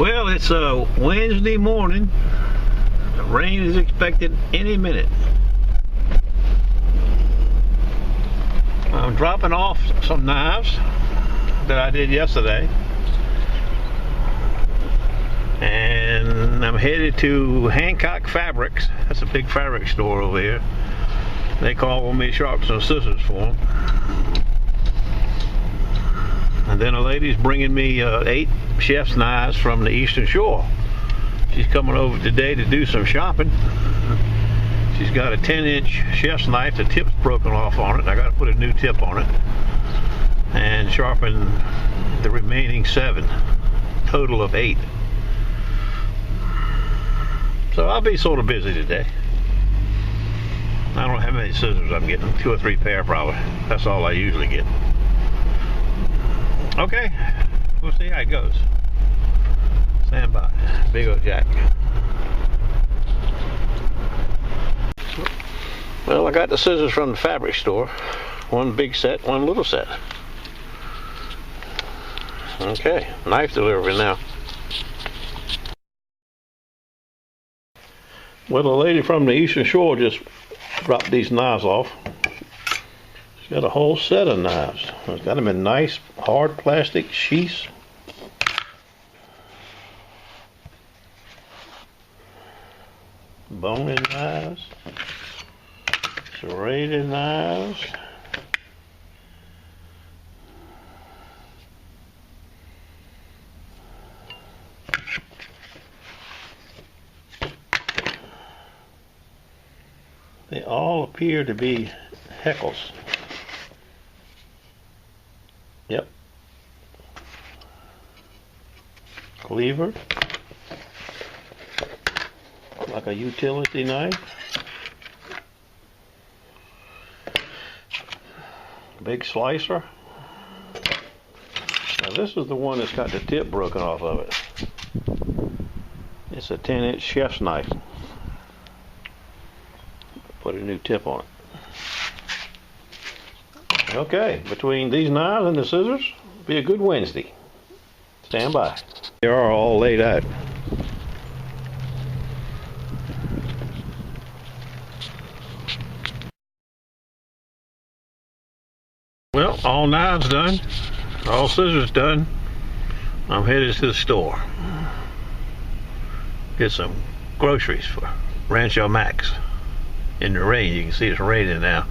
Well, it's a Wednesday morning. The rain is expected any minute. I'm dropping off some knives that I did yesterday, and I'm headed to Hancock Fabrics. That's a big fabric store over here. They call on me to sharpen some scissors for them. And then a lady's bringing me 8 chef's knives from the Eastern Shore. She's coming over today to do some shopping. She's got a 10-inch chef's knife. The tip's broken off on it. I got to put a new tip on it and sharpen the remaining 7. Total of 8. So I'll be sort of busy today. I don't know how many scissors I'm getting. 2 or 3 pair probably. That's all I usually get. Okay, we'll see how it goes. Stand by. Big old Jack. Well, I got the scissors from the fabric store. One big set, one little set. Okay, knife delivery now. Well, the lady from the Eastern Shore just dropped these knives off. She's got a whole set of knives. She's got them in nice hard plastic sheaths. Boning knives. Serrated knives. They all appear to be Heckles. Yep. Cleaver. Like a utility knife. Big slicer. Now this is the one that's got the tip broken off of it. It's a 10-inch chef's knife. Put a new tip on it. Okay, between these knives and the scissors, it'll be a good Wednesday. Stand by. They are all laid out. Well, all knives done, all scissors done. I'm headed to the store. Get some groceries for Rancho Max. In the rain, you can see it's raining now.